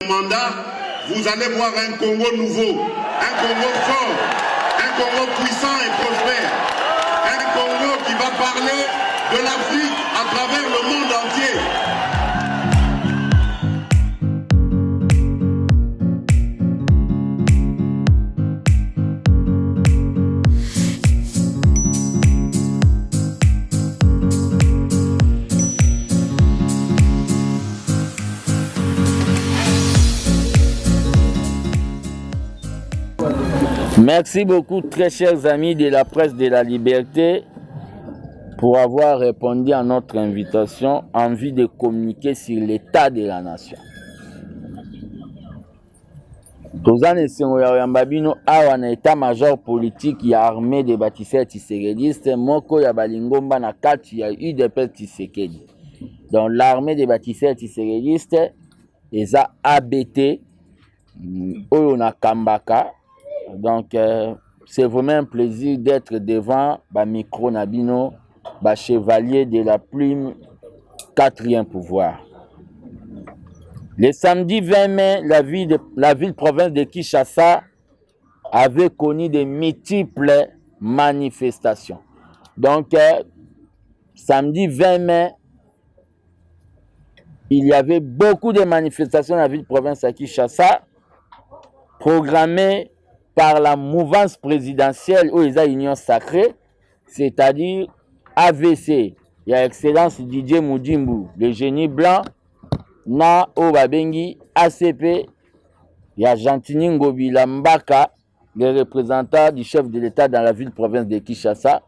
Mandat, vous allez voir un Congo nouveau, un Congo fort, un Congo puissant et prospère, un Congo qui va parler de l'Afrique à travers le monde entier. Merci beaucoup, très chers amis de la presse de la liberté, pour avoir répondu à notre invitation en vue de communiquer sur l'état de la nation. Tozane Sengoya Yambabino awa na état-major politique ya armée de bâtisseurs tshisekedi moko ya balingomba na kati ya UDPS Tshisekedi. Donc l'armée de bâtisseurs tshisekedi eza ABT oyo na Kambaka. Donc, c'est vraiment un plaisir d'être devant Micro Nabino, chevalier de la plume, 4e pouvoir. Le samedi 20 mai, la ville-province de Kinshasa avait connu de multiples manifestations. Donc, samedi 20 mai, il y avait beaucoup de manifestations dans la ville-province de Kinshasa, programmées par la mouvance présidentielle où il y a union sacrée, c'est-à-dire AVC, il y a Excellence Didier Moudimbu, le génie blanc, na Obabengi, ACP, il y a Gentini Ngobila Mbaka, le représentant du chef de l'État dans la ville-province de Kinshasa,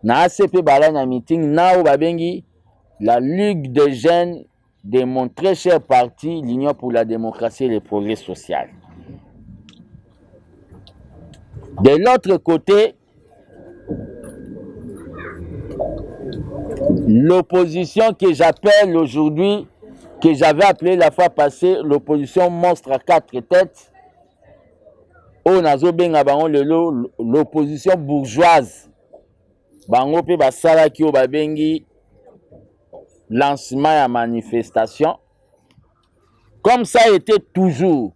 na ACP Balana meeting, na Obabengi, la Ligue des jeunes de mon très cher parti, l'Union pour la démocratie et le progrès social. De l'autre côté, l'opposition que j'appelle aujourd'hui, que j'avais appelé la fois passée, l'opposition monstre à 4 têtes, l'opposition bourgeoise, bango pe basala ki babengi lancement à manifestation. Comme ça a été toujours,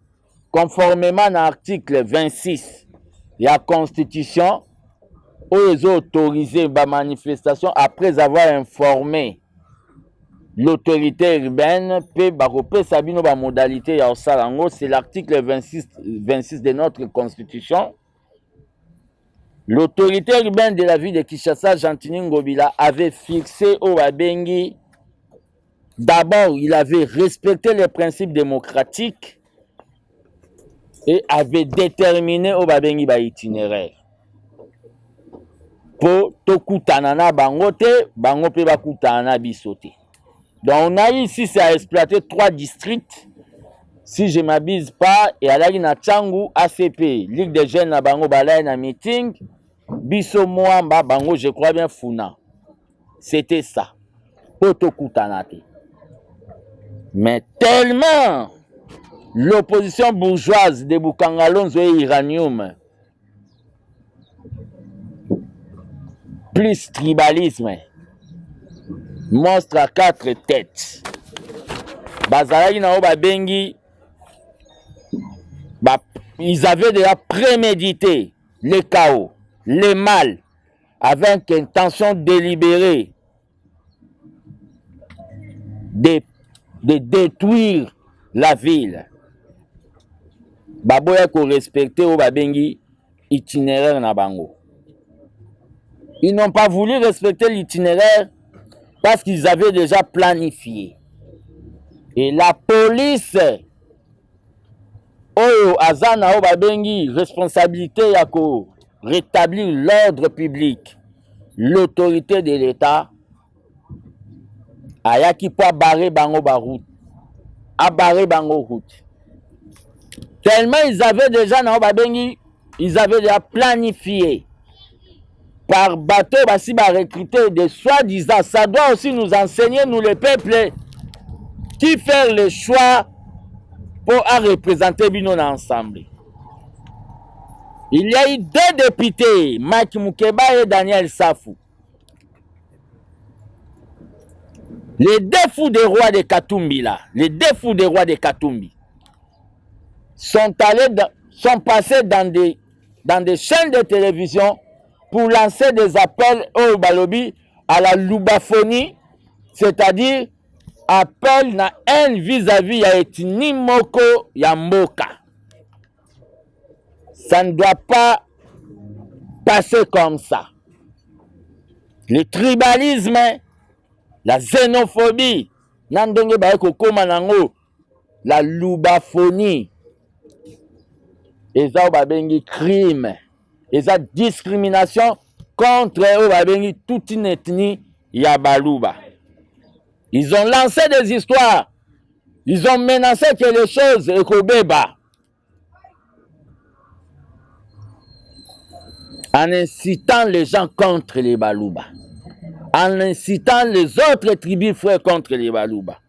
conformément à l'article 26, la Constitution, où ils ont autorisé la manifestation après avoir informé l'autorité urbaine, c'est l'article 26 de notre Constitution. L'autorité urbaine de la ville de Kinshasa, Gentini Ngobila, avait fixé au Babengi. D'abord, il avait respecté les principes démocratiques et avait déterminé au Babengi ba itinéraire. Pour tokutana na bangote, bangope bakutana bisote. Donc on a ici, c'est à exploiter 3 districts, si je ne m'abuse pas, et à la na Tchangu, ACP, Ligue des jeunes na bango balai na meeting, biso moamba bango, je crois bien Funa. C'était ça. Pour tokutana te. Mais tellement l'opposition bourgeoise de Bukangalonzo et Iranium, plus tribalisme, monstre à 4 têtes, Bazalaki na Obabengi, ils avaient déjà prémédité le chaos, le mal, avec intention délibérée de détruire la ville. Baboya ko respecter au Babengi itinéraire na bango. Ils n'ont pas voulu respecter l'itinéraire parce qu'ils avaient déjà planifié. Et la police oyo azana au Babengi responsabilité ya ko rétablir l'ordre public, l'autorité de l'État ayaki po barrer bango ba route, a barrer bango route. Tellement ils avaient déjà ils avaient déjà planifié par bateau basi ba recruter des soi-disant. Ça doit aussi nous enseigner, nous les peuples, qui faire le choix pour représenter bino ensemble. Il y a eu 2 députés, Maki Mukeba et Daniel Safou. Les deux fous des rois de Katumbi là, les deux fous des rois de Katumbi sont passés dans des chaînes de télévision pour lancer des appels au balobi à la loubaphonie, c'est-à-dire appel na haine vis-à-vis ya ethnie moko ya mboka. Ça ne doit pas passer comme ça. Le tribalisme, la xénophobie, nandonge ba kokoma nango, la loubaphonie, eza babengi crime, eza discrimination contre babengi toute une ethnie ya baluba. Ils ont lancé des histoires, ils ont menacé que les choses ekobeba, en incitant les gens contre les baluba, en incitant les autres tribus frères contre les baluba.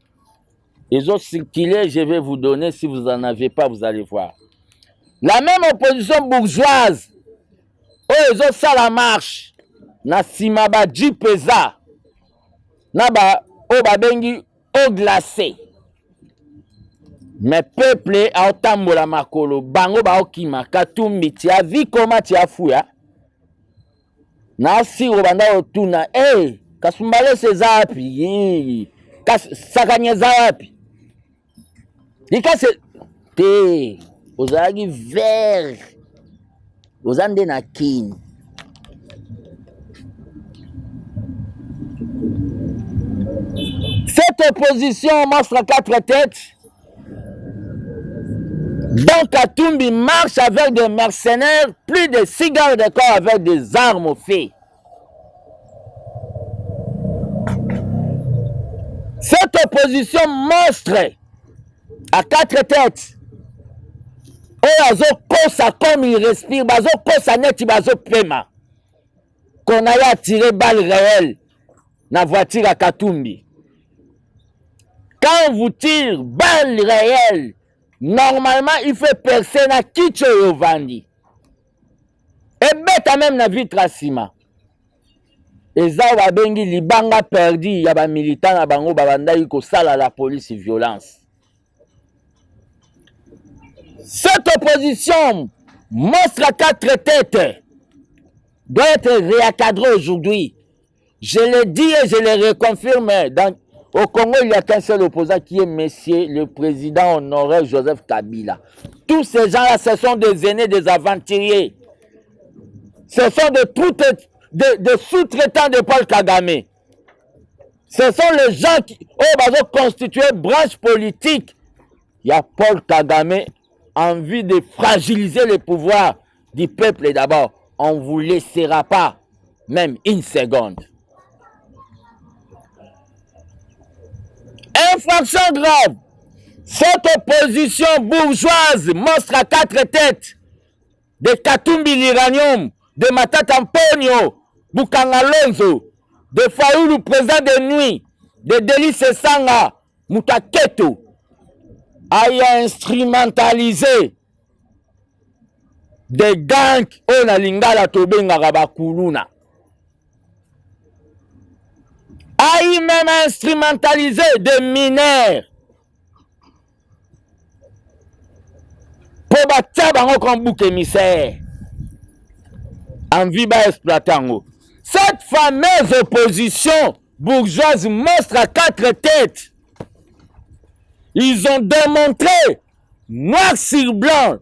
Les autres circulés, je vais vous donner, si vous n'en avez pas, vous allez voir. La même opposition bourgeoise, ils ont ça la marche, na simaba jipeza, na ba bengi au glacé. Mais peuple a otambola makolo, bango ba okima, Katumbi, tia vi koma tia fuya. Na si obanda otuna, kasumbale seza api, sakanye za api. Dika se, te, ozagi vert, ozande na kin. Cette opposition monstre à quatre têtes, donc Katumbi marche avec des mercenaires, plus de 6 gardes de corps avec des armes au feu. Cette opposition monstre à 4 têtes, oyo kosa comme il respire, bazo kosa neti bazo pema, qu'on a tiré balle réelle na voiture à Katumbi. Quand on vous tire balle réelle, normalement il faut percer na kicho yovandi. Et bête même na vitre à ciment. Eza babengi libanga perdu ya ba militant na bango babandaki ko sala la police violence. Cette opposition monstre à 4 têtes doit être réencadrée aujourd'hui. Je le dis et je le reconfirme. Au Congo, il n'y a qu'un seul opposant qui est monsieur le président honoraire Joseph Kabila. Tous ces gens-là, ce sont des aînés, des aventuriers. Ce sont des sous-traitants de Paul Kagame. Ce sont les gens qui ont constitué branche politique. Il y a Paul Kagame envie de fragiliser le pouvoir du peuple d'abord. On ne vous laissera pas même une seconde. Infraction grave. Cette opposition bourgeoise, monstre à 4 têtes, de Katumbi l'Iranium, de Matata Mponyo, Bukanga Lonzo, de Faoulou, président de nuit, de Délice Sanga, Mutaketo, a instrumentalisé des gangs au Nalingala Tobenga Rabakuluna. A même instrumentalisé des mineurs pour battre bango comme bouc émissaire en vie bas exploitant. Cette fameuse opposition bourgeoise monstre à 4 têtes, ils ont démontré noir sur blanc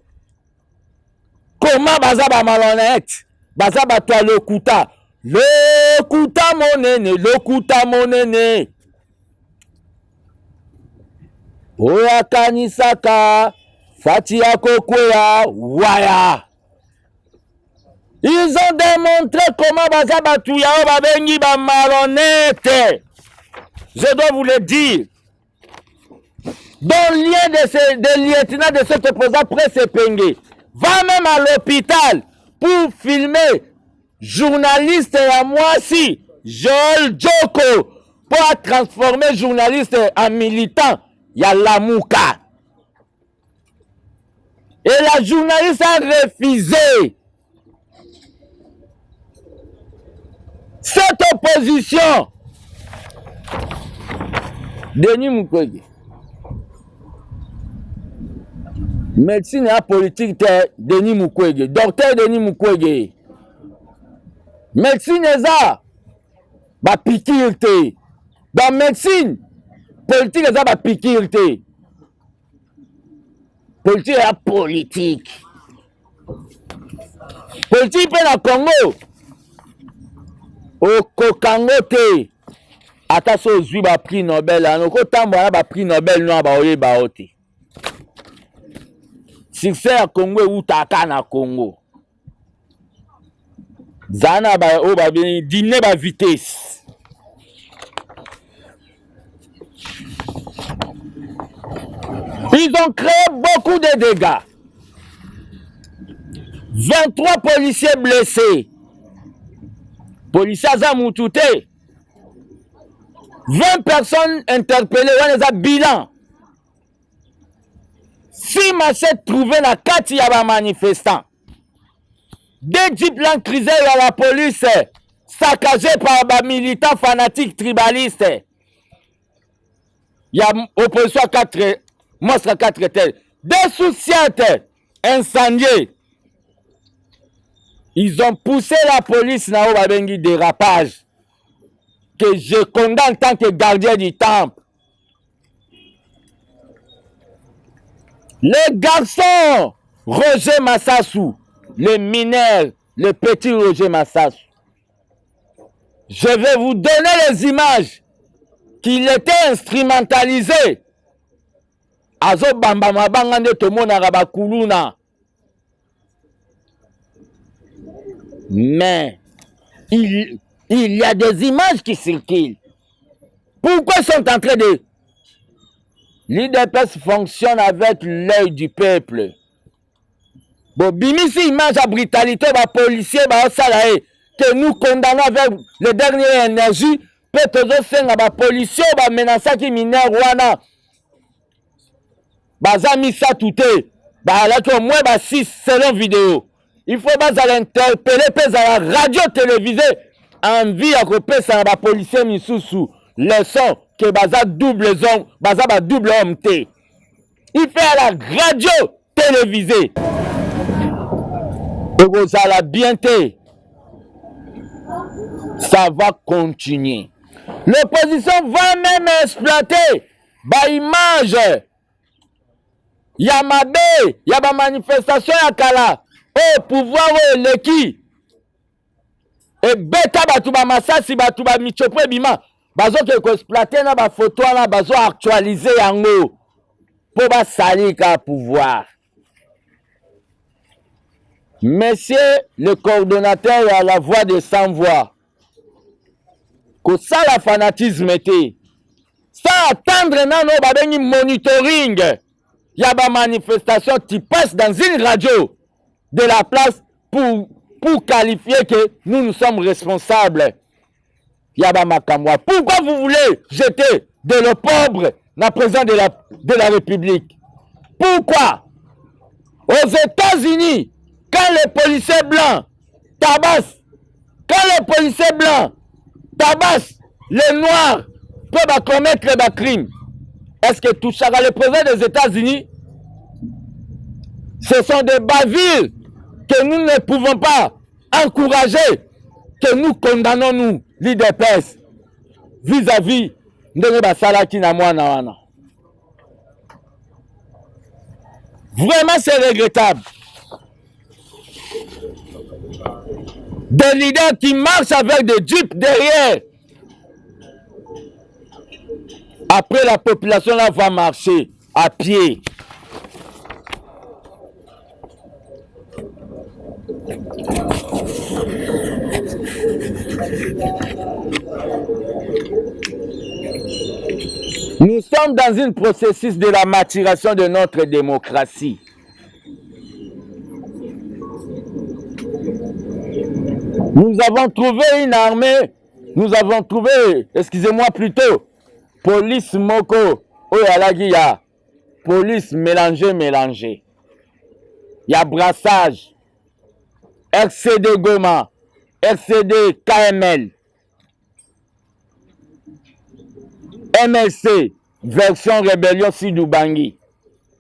comment bazaba malhonnête, bazaba toi le kuta. Lokuta monene, lokuta monene. Oya kanisaka, fatia kokwea, waya. Ils ont démontré comment bazaba tuyao babengi ba malhonnête. Je dois vous le dire. Dans le lien de lieutenant de cet opposant Presse Pengue, va même à l'hôpital pour filmer journaliste à moi si Joel Joko pour transformer journaliste en militant, il y a Lamouka. Et la journaliste a refusé. Cette opposition Denis Mukwege. Médecine et politique de Denis Mukwege. Docteur Denis Mukwege. Médecine et ça, bah piquer te. Dans médecine, politique et ça, bah piquer te. Politique et politique. Politique pe na Congo. Au Congo te. Ata so zwi ba prix Nobel ano ko tambo na ba prix Nobel no ba oye ba ote. Succès à Congo ou taka na Congo. Zana ba o ba bien dîner ba vitesse. Ils ont créé beaucoup de dégâts. 23 policiers blessés. Policiers à Moutouté. 20 personnes interpellées. On les a bilan. 6 machettes trouvées dans 4 yaba manifestants. 2 jeeps Land Cruiser à la police saccagés par des militants fanatiques tribalistes. Il y a opposition à 4 monstres à 4 tels. 2 sous-siètes incendiés. Ils ont poussé la police dans le dérapage. Que je condamne en tant que gardien du temple. Les garçons, Roger Massassou, les mineurs, le petit Roger Massassou. Je vais vous donner les images qu'il était instrumentalisé. Azo bamba mabanga nde tomona rabakuluna. Mais il y a des images qui circulent. Pourquoi ils sont en train de... L'IDPS fonctionne avec l'œil du peuple. Bon, bimisi image à brutalité, bah policier, bah salarié, que nous condamnons avec les dernières énergies, peut-être que bah policier, bah menaçant qui mineur wana, bah zamisa touté, bah là que moi bah 6 selon vidéo. Il faut bah l'interpeller, puis à la radio télévisée, envie à couper ça bah policier misusu, leçon que bah double homme, bah double homme té. Il fait à la radio télévisée. La bienté, ça va continuer. L'opposition va même exploiter ba image. Il y a Mabé, il y a ba manifestation à Kala. Au pouvoir leki. Et beta batuba masasi batuba michopwe bima. Bazo ke exploiter na ba photo na bazo actualiser yango. Pour ba salika pouvoir. Monsieur le coordonnateur à la voix de sans voix, que ça la fanatisme était, ça attendre non babengi monitoring, il y a des manifestations qui passent dans une radio de la place pour qualifier que nous sommes responsables. Il y a des makamwa. Pourquoi vous voulez jeter de le pauvre dans le président de la République? Pourquoi? Aux États-Unis, quand les policiers blancs tabassent, les noirs peuvent commettre des crimes, est-ce que tout ça, le président des États-Unis, ce sont des bavures que nous ne pouvons pas encourager, que nous condamnons, nous, l'IDPS, vis-à-vis de Basalaki na Mwana. Vraiment, c'est regrettable. Des leaders qui marchent avec des jeeps derrière. Après, la population là va marcher à pied. Nous sommes dans un processus de la maturation de notre démocratie. Nous avons trouvé une armée, nous avons trouvé, excusez-moi plutôt, police moko, oyalagiya, police mélangée. Il y a brassage, RCD Goma, RCD KML, MLC, version rébellion Sidoubangi.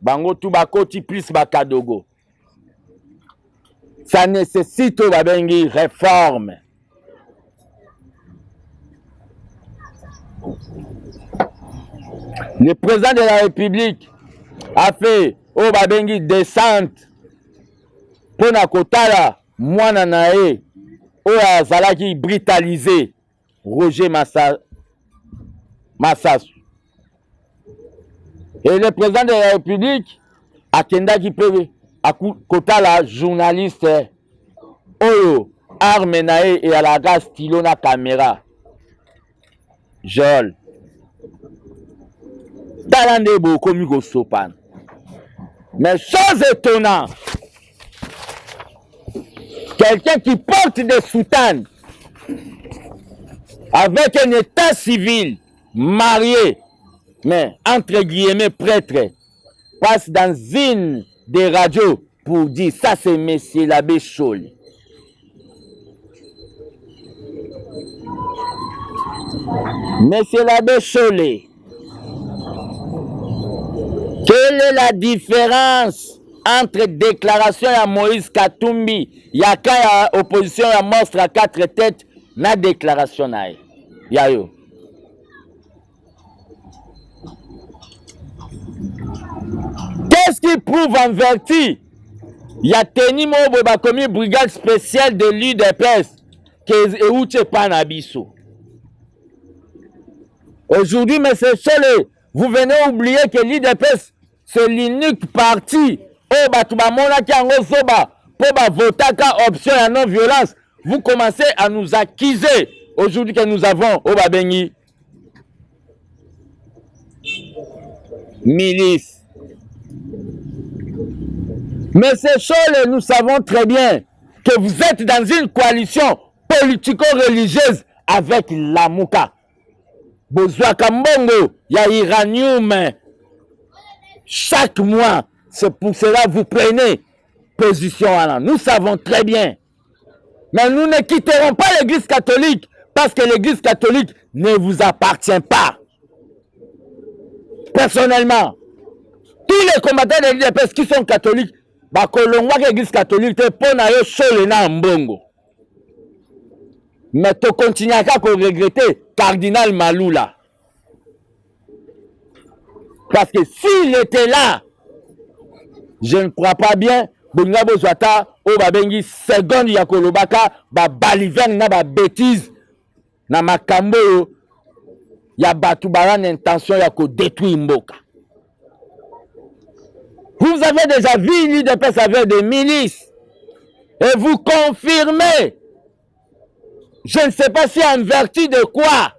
Bango tout bakoti plus bakadogo. Ça nécessite une réforme. Le président de la République a fait une descente pour na kotala mwana nae oya zalaki brutalisé Roger Massasu. Et le président de la République a kendaki pe a kotala journaliste oyo arme nae et à la gaz stylo na caméra. Joel Talande bokomi ko sopan. Mais chose étonnante, quelqu'un qui porte des soutanes avec un état civil marié, mais entre guillemets prêtre, passe dans une des radios pour dire ça c'est Monsieur l'abbé Cholé. Monsieur l'abbé Cholé, quelle est la différence entre déclaration à Moïse Katumbi, yaka opposition à monstre à 4 têtes, na déclaration nae? Yayo. Qu'est-ce qui prouve en vertu? Il a tenu mon commis brigade spéciale de l'UDPS que Euche Panabiso. Aujourd'hui, M. Cholé, vous venez oublier que l'UDPS, c'est l'unique parti où Batubamona qui a pour voter option à non-violence. Vous commencez à nous accuser aujourd'hui que nous avons au Babengi milice. Monsieur Cholé, nous savons très bien que vous êtes dans une coalition politico-religieuse avec la Mouka. Bozouaka Mbongo, il y a Iranium. Chaque mois, c'est pour cela que vous prenez position. Nous savons très bien. Mais nous ne quitterons pas l'église catholique parce que l'église catholique ne vous appartient pas. Personnellement, tous les combattants de l'UDPS qui sont catholiques, bakolongwa l'église catholique te pona yo Cholé na Mbongo. Mais tu continues à regretter Cardinal Maloula. Parce que s'il était là, je ne crois pas bien, Bongabo Zwata, ou Babengi, seconde Yakolobaka, Baliven, na bêtise, na makambo, ya Batoubaran intention Yako détruire Mboka. Vous avez déjà vu l'UDPS avec des milices, et vous confirmez. Je ne sais pas si en vertu de quoi.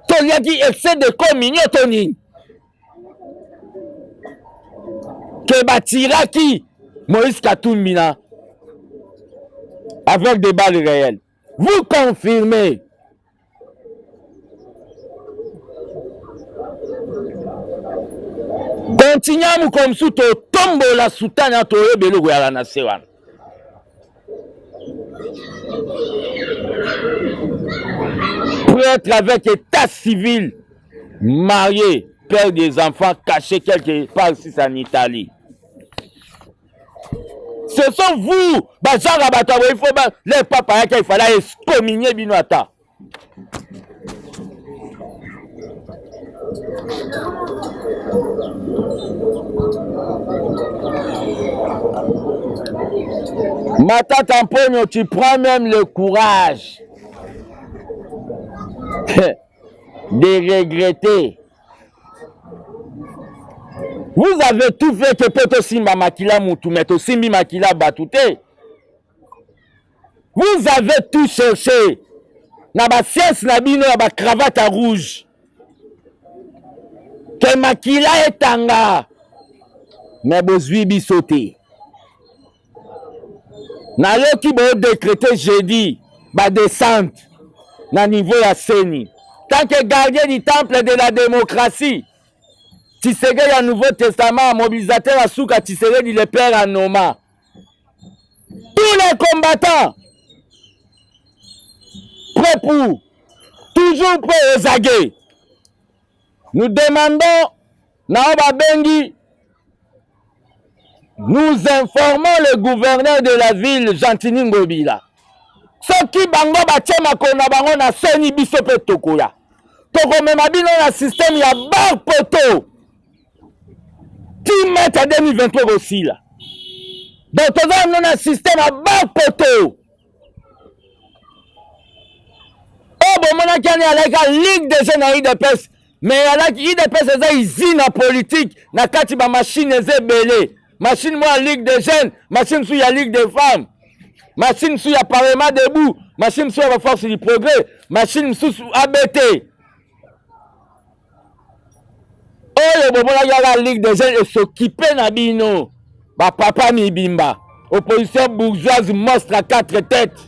Toliaki excès de communion Tony. Que Batiraki Moïse Katumbi avec des balles réelles. Vous confirmez. Continuons comme sous to tombo la soutane to ebelo ya la nation. Prêtre avec état civil, marié, père des enfants, caché quelque part ici en Italie. Ce sont vous, il faut les papas qu'il fallait excommunier Binoata. Mata Tamponio, tu prends même le courage de regretter. Vous avez tout fait que Poto Simba Makila Moutumeto Simbi Makila Batouté. Vous avez tout cherché. Naba science nabino naba cravate à rouge. Que Makila est tanga. Mais bozui bisoté. Na yo ki bo décrété jeudi ba descente na niveau ya Seni. Tant que gardien du temple de la démocratie, Tshisekedi à Nouveau Testament, mobilisateur à Souka Tshisekedi le père à Noma. Tous les combattants prêts pour, toujours prêts aux aguets. Nous demandons, Naoba Bengi, nous informons le gouverneur de la ville, Gentini Ngobila. Ce qui bango batema kona bango na seni biso pe tokoya. Toko mema bino na système ya bar poto. Qui met à 2023 aussi là. Donc nous avons un système à bar poto. Oh bon mon akani alaka ligue des jeunes à IDPS. Mais alaka IDPS eza usine na politique na kati ba machine eze belé. Machine moi ligue des jeunes, machine sous ya ligue des femmes. Machine sous ya parlement debout, machine sous la force du progrès, machine sous ABT. Oh bon la ligue des jeunes et s'occuper na bino. Ba papa mibimba. Opposition bourgeoise monstre à 4 têtes.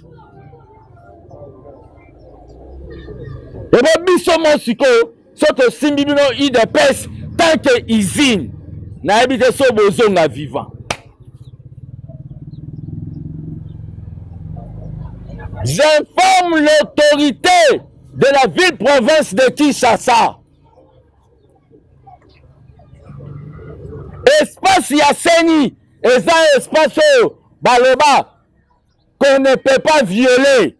Et bon biso monsiko, soto simbi bino IDPS tant que usine na habite so bozonga vivant. J'informe l'autorité de la ville-province de Kinshasa. Espace Yasseni, et ça espace Baloba, qu'on ne peut pas violer.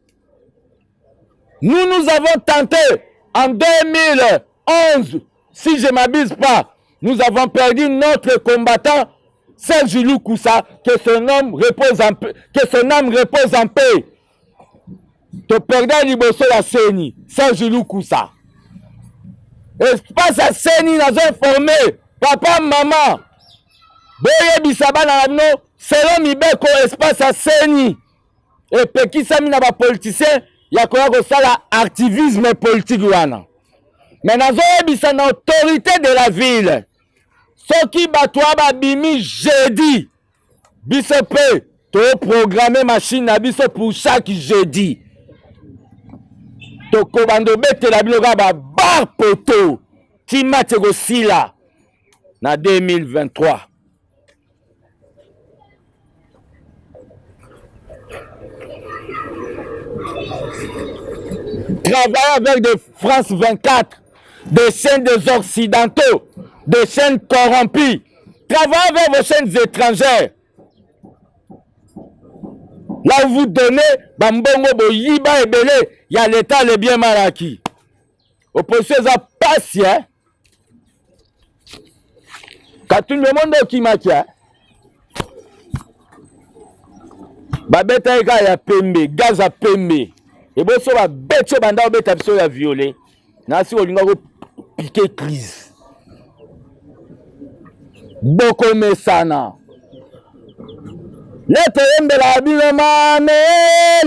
Nous avons tenté en 2011, si je ne m'abuse pas, nous avons perdu notre combattant, Serge Loukoussa, que son âme repose en paix. Tu perdais liboso la Seni, Serge Loukoussa. Espace à Seni, nous avons informé, papa, maman, Boye Bisaba na no, selon Mibeko, espace à Seni. Et Peki Sami na ba politicien, ya koya ko sala activisme politique wana. Mais nous avons bisa na autorité de la ville. Ce qui batwa ba bimi jeudi. Bisope, to programmer machine na biso pour chaque jeudi. Toko bando bete la biloga ba bar poto qui mate go sila na 2023. Travailler avec des France 24, des chaînes des Occidentaux, des chaînes corrompues. Travailler avec vos chaînes étrangères. Là où vous donnez, Bambongo Boyiba et Belé, il y a l'État le bien mal acquis. Opposition à patient. Quand tout le monde qui maquille, Babeta ya pembe, gaz à pembe. Et bon, ça va bête banda beta biso ya violé. Na si olinga ko piquer crise. Boko mesana. Lete yembe la bino mame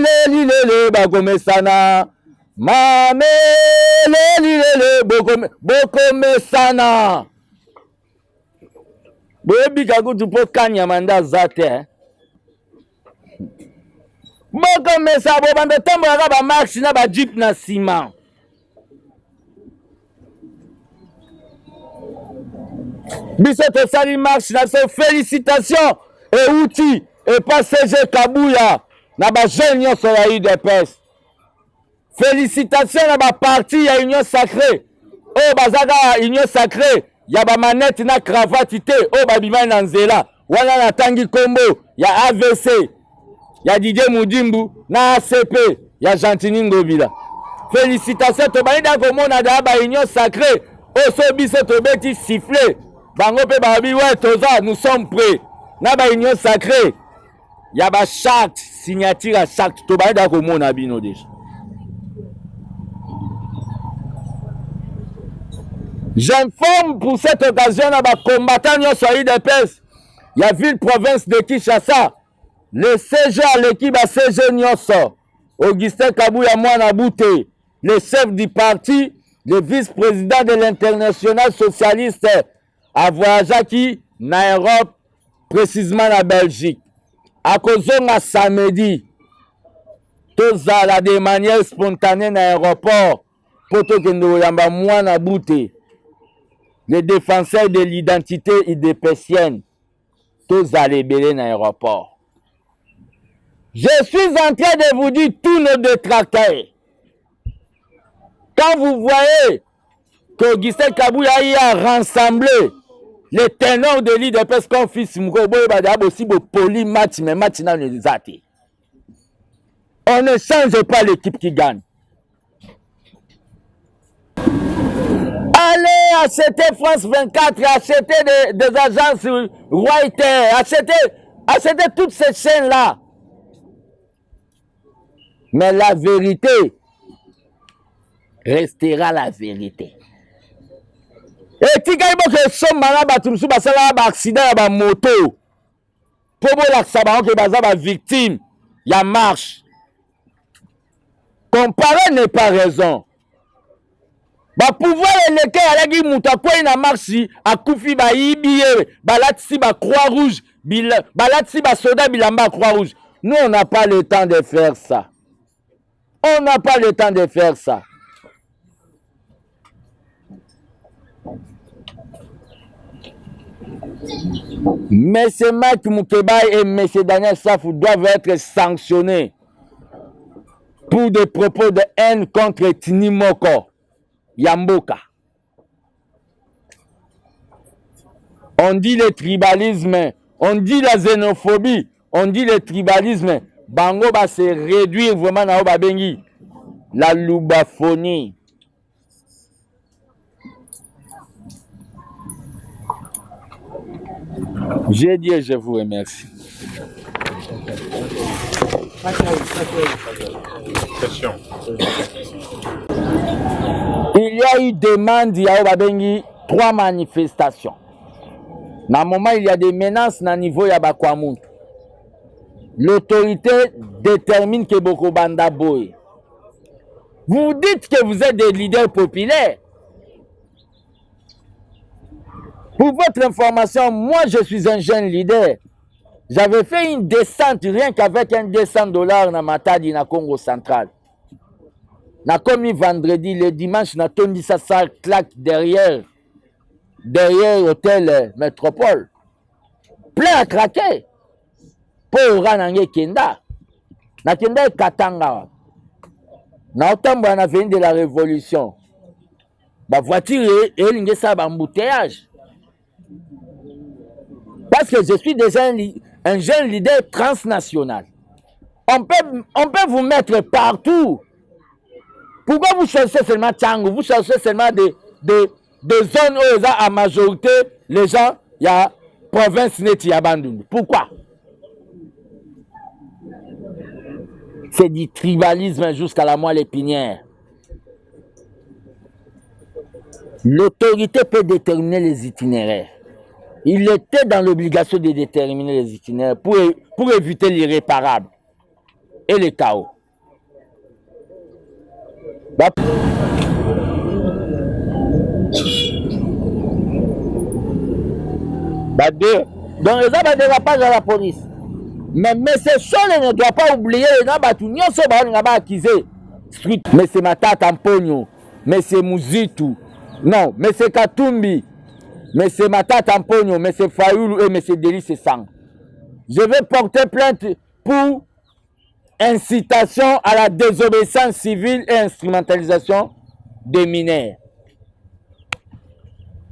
le bako mesana. Mame le boko mesana. Boyebi kakutu po kanya manda zate. Boko mesa bo bando tembo ya ba marche na ba jeep na ciment. Biso to sali marche na so félicitations et outils et pas CG Kabouya na ba jeune nyonso ya UDPS. Félicitations na ba parti ya Union Sacrée. Oh bazaka Union Sacrée ya ba manette na cravate te oh babima na nzela wana na tangi kombo ya AVC. Ya Didier Moudimbu na ACP ya Gentini Ngobila. Félicitations to baïda komona da ba Union Sacrée. Oso biso to beti siffler. Bango pe babi ouais toza nous sommes prêts. Na ba Union Sacrée. Ya ba charte signature à charte to baïda komona bino déjà. J'informe pour cette occasion na ba combattant nyonso ya UDPS. Ya ville province de Kinshasa. Le CG à l'équipe à CG Nyonso, Augustin Kabouya Mwana Bouté, le chef du parti, le vice-président de l'International Socialiste, a voyagé qui en Europe, précisément en Belgique. À cause de samedi, tous à de manière spontanée dans l'aéroport, pour que nous ayons Mwana Bouté, les défenseurs de l'identité idépécienne, tous à libérer dans l'aéroport. Je suis en train de vous dire tous nos détracteurs. Quand vous voyez que Augustin Kabouya a rassemblé les ténors de l'IDPS comme fils Moukobo et aussi pour poli match, mais match n'a pas été. On ne change pas l'équipe qui gagne. Allez acheter France 24, acheter des agences Reuters, acheter toutes ces chaînes-là. Mais la vérité restera la vérité. Et tu gagnes que somme malade batumsu basala ba accident ba moto. Pour l'accès que baza ba victime, ya marche. Comparer n'est pas raison. Ba pouvoir eleke alagi mutakwa ina marche akufi ba ibiye balatisi ba croix rouge balatisi ba soda bilamba croix rouge. Nous on n'a pas le temps de faire ça. On n'a pas le temps de faire ça. M. Mike Moukebaye et M. Daniel Safou doivent être sanctionnés pour des propos de haine contre Tinimoko Yamboka. On dit le tribalisme, on dit la xénophobie, on dit le tribalisme. Bango va se réduire vraiment à Obabengi. La loubaphonie. J'ai dit et je vous remercie. Il y a eu demande à Obabengi 3 manifestations. Dans le moment, il y a des menaces à niveau de Bakwamout. L'autorité détermine que Boko Banda Boy. Vous dites que vous êtes des leaders populaires. Pour votre information, moi je suis un jeune leader. J'avais fait une descente rien qu'avec un $200 dans Matadi, dans Congo central. Na commis vendredi, le dimanche, na tondi ça claque derrière hôtel Métropole. Plein à craquer. Pour Ranangé Kenda. Na Kenda Katanga. Na Otambo na venu de la révolution. Ma voiture est ça embouteillage. Parce que je suis déjà un jeune leader transnational. On peut vous mettre partout. Pourquoi vous cherchez seulement Tchangou? Vous cherchez seulement des zones où il y a à majorité, les gens, il y a province neti abandonnée. Pourquoi? C'est du tribalisme jusqu'à la moelle épinière. L'autorité peut déterminer les itinéraires. Il était dans l'obligation de déterminer les itinéraires pour éviter l'irréparable et le chaos. Donc, les hommes ne pas à la police. Mais M. Chole ne doit pas oublier les gens qui M. Matata Mpogno, M. Muzitu, non, M. Katumbi, M. Matata Mpogno, M. Fayoulou et M. Délice Sang. Je vais porter plainte pour incitation à la désobéissance civile et instrumentalisation des mineurs.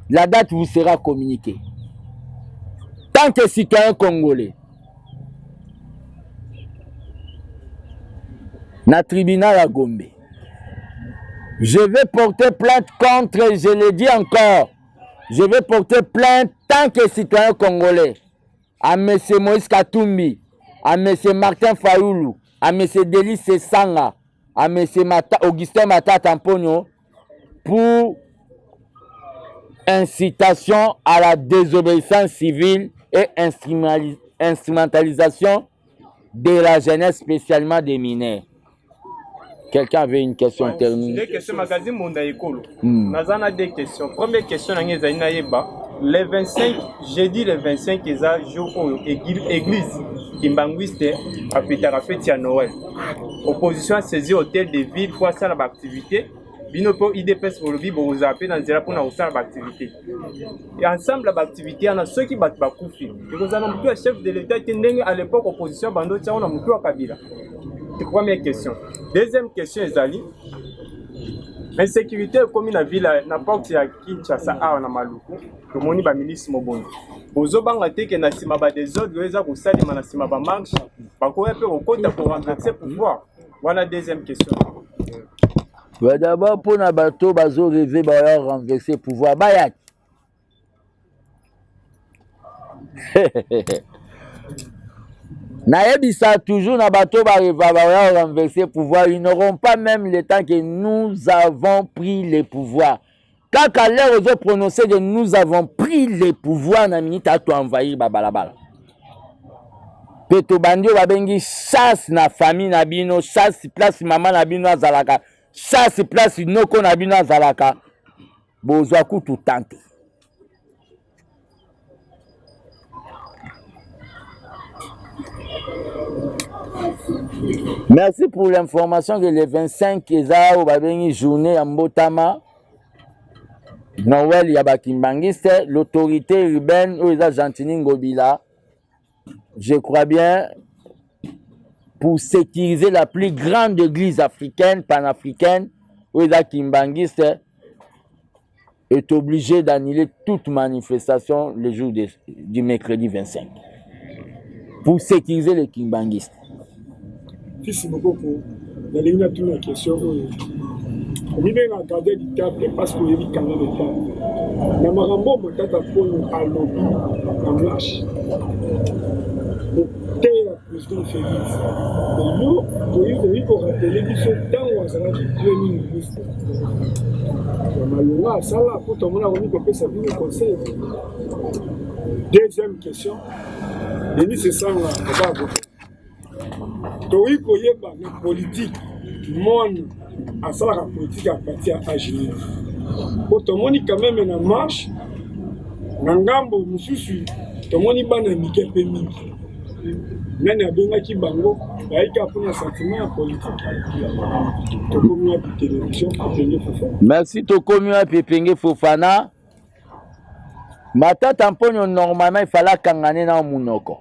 La date vous sera communiquée. Tant que citoyen congolais, na tribunal à Gombe, je vais porter plainte contre, je le dis encore, je vais porter plainte tant que citoyen congolais à M. Moïse Katumbi, à M. Martin Fayoulou, à M. Délice Sanga, à M. Augustin Matata Mpogno pour incitation à la désobéissance civile et instrumentalisation de la jeunesse, spécialement des mineurs. Quelqu'un avait une question terminée. Deux questions, magazine Monda Ekolo. Nazana deux questions. Première question, le 25, jeudi le 25, il y a jour où l'église Kimbanguiste a fait à Noël. Opposition a saisi l'hôtel de ville pour faire l'activité. Binopo IDPS pour le vivre, vous appelez dans le pour faire l'activité. Et ensemble, l'activité, on a ceux qui battent Bakoufi. Et nous avons tout un chef de l'État qui est à l'époque opposition, Bando, on a tout à Kabila. C'est la première question. Deuxième question, Ezali. Mais sécurité comme la ville na porte ya Kinshasa a na Maluku to moni ba milice mobondo bozo banga te ke na sima ba désordre eza ko salima na sima ba marche ba ko pe ko kota pour renverser pouvoir. Voilà deuxième question. Ouais, d'abord pour na bateau bazo rêver ba renverser pouvoir bayak. Naebisa toujours na bateau ba renverser pouvoir, ils n'auront pas même le temps que nous avons pris les pouvoirs. Quand à l'heure aux prononcé que nous avons pris les pouvoirs, na minute à toi envahir babalabala. Peto bandio babengi chasse na famille na bino, chasse place maman na bino azalaka, chasse place noko na bino azalaka. Bozwa kutu tante. Merci pour l'information que le 25 eza au babengi journée à Mbotama. Noël Yabakimbangiste, l'autorité urbaine où eza Gentini Ngobila. Je crois bien pour sécuriser la plus grande église africaine, panafricaine, où eza Kimbangiste est obligé d'annuler toute manifestation le jour du mercredi 25. Pour sécuriser les Kimbangistes. Fils Mokoko, la ligne a toute la question. On est en garder du table parce qu'on est quand même le temps. La marambo, mon tata pour à lobby en marche. Le terre, président Félix. Mais nous, pour rappeler qu'ils sont dans ou à Zala du Premier ministre. La malheureuse, ça là, pour tout le monde a remis comme ça, le conseil. Deuxième question. Denis, c'est ça, on va voter. Tori koyeba na politique monde asala la politique à partir à Genève. Otomoni quand même na marche na ngambo mususu tomoni bana mike pe mingi. Nani abenga ki bango baika pour un sentiment politique. Tokomi à télévision Pépenge Fofana. Merci Tokomi à Pépenge Fofana. Matata mponyo normalement il fallait kangane na munoko.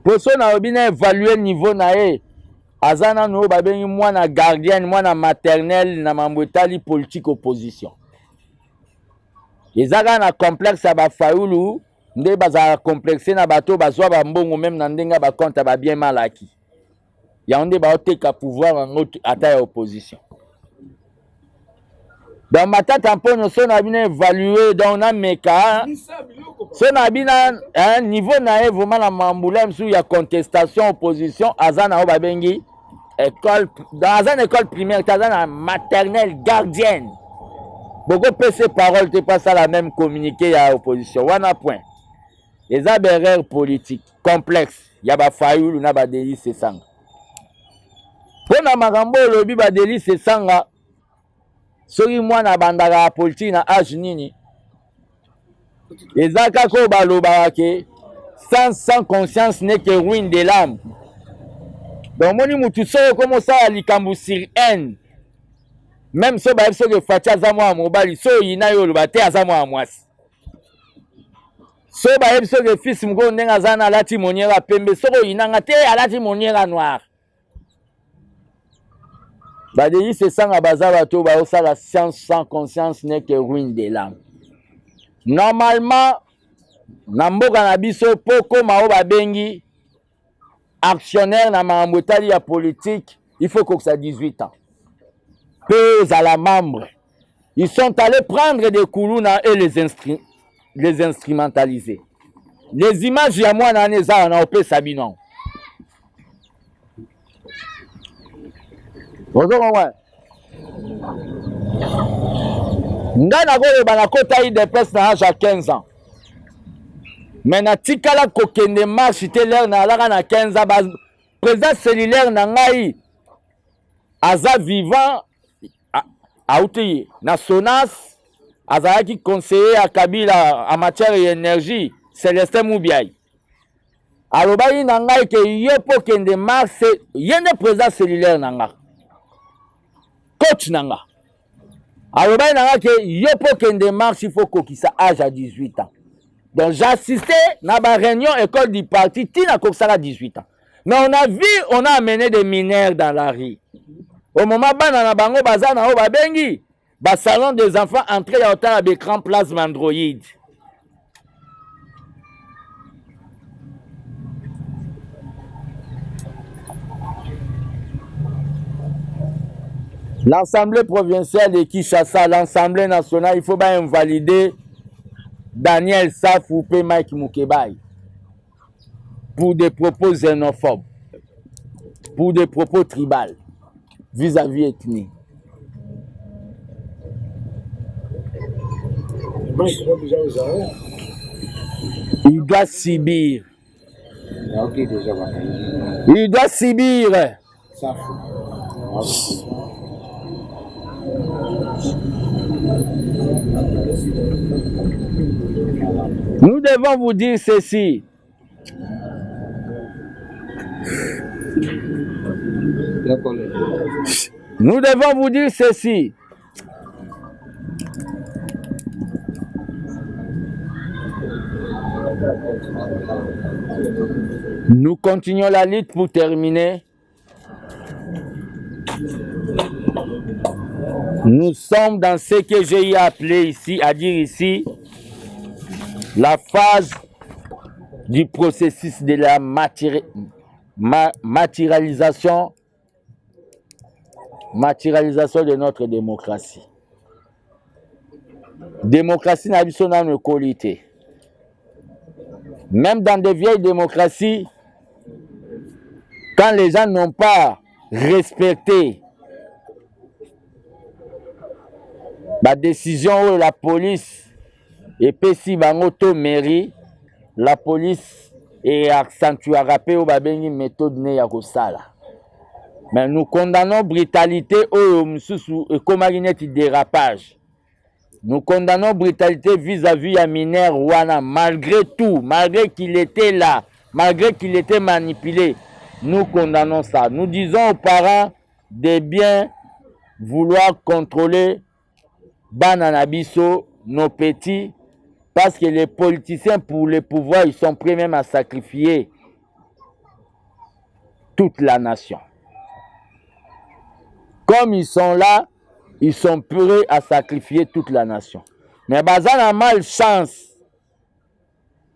Pour ça, on a bien évalué le niveau nae. Azana no babengi mwana gardienne, mwana maternelle na mambwetali politique opposition. Ezaka na complexe ba faulu, nde baza complexe na bato bazwa ba mbongo même na ndenga ba compte ba bien malaki. Ya onde ba oteka pouvoir en autre ata ya opposition. Dans ma tête en point, on a bien évalué dans un méca. On a bien un niveau naïf vraiment la mamboulem sous la contestation opposition. Azana obabengi école dans une école primaire, Azana maternelle gardienne. Beaucoup de ces paroles te passent à la même communiqué à l'opposition. Wana point. Les erreurs politiques complexes. Yaba fayoul na ba délit c'est sang. Pour na marambo lobby ba délit c'est sanga. Soki mwana bandaka politique na âge nini ezaka ko balobaka ke sans conscience n'est que ruine de l'âme. Donc moni mutu soko comme ça likambu sur haine. Même so ba so ke fatia za mwa mobali so yina yo loba te aza mwa mwasi. So ba so ke fils mko ndenga zana alati moniera pembe soko yina te alati moniera noir. Badeli c'est ça à bazar to ba ça la science sans conscience n'est que ruine de l'âme. Normalement na mboka na biso poko mao ba bengi actionnaire na mambotali ya politique, il faut que ça 18 ans. Peu à la membre. Ils sont allés prendre des koulouna et les instrumentaliser. Les images ya moi na neza na opé sabinon. Bonjour, ouais. Ngana go bana kota I DPS na âge à 15 ans. Mais na tikala kokende marche te l'air na alaka na 15 ans bas président cellulaire na ngai aza vivant auti na Sonas azaki conseiller à Kabila en matière d'énergie Célestin Moubiaï. Alobaki na ngai ke yepo kende marche yende président cellulaire na ngai. Coach nanga. Alors ben nanga que yopo kende marche il faut kokisa âge à 18 ans. Donc j'ai assisté na ba réunion école du parti tina kokisa à 18 ans. Mais on a vu on a amené des mineurs dans la rue. Au moment bana na bango bazana o babengi ba salon des enfants entrée ya hôtel à écran plasma Android. L'Assemblée provinciale de Kinshasa, l'Assemblée nationale, il faut bien invalider Daniel Safou et Mike Mukebai pour des propos xénophobes, pour des propos tribaux vis-à-vis ethnie. Il doit subir. Il doit subir. Nous devons vous dire ceci. Nous devons vous dire ceci. Nous continuons la lutte pour terminer. Nous sommes dans ce que j'ai appelé ici, à dire ici, la phase du processus de la matérialisation de notre démocratie. Démocratie n'a pas son âme qualité. Même dans des vieilles démocraties, quand les gens n'ont pas respecté la décision où la police et si bangoto mairie, la police est accentuée à rappeler au babengi méthode ne ya kosala. Mais nous condamnons brutalité au mususu et comme dérapage. Nous condamnons brutalité vis-à-vis à mineur Wana, malgré tout, malgré qu'il était là, malgré qu'il était manipulé. Nous condamnons ça. Nous disons aux parents de bien vouloir contrôler Bananabiso, nos petits, parce que les politiciens, pour le pouvoir, ils sont prêts même à sacrifier toute la nation. Comme ils sont là, ils sont prêts à sacrifier toute la nation. Mais bazana malchance.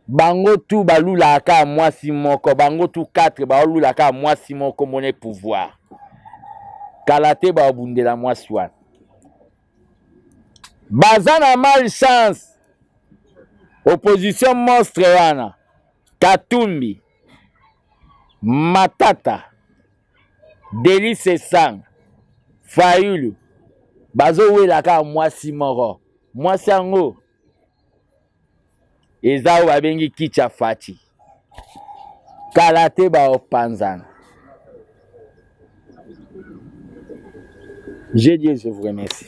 Bango tout balula ka moi simoko, bango tout 4 balula ka moi simoko mon pouvoir. Kalate ba bundela moi swan. Bazana malchance. Opposition monstre wana. Katumbi. Matata. Delice Sang. Fayulu. Bazo welaka mwasi moro. Mwasi ango. Ezao babengi kicha fati. Kalate ba opanzana. Je dis, je vous remercie.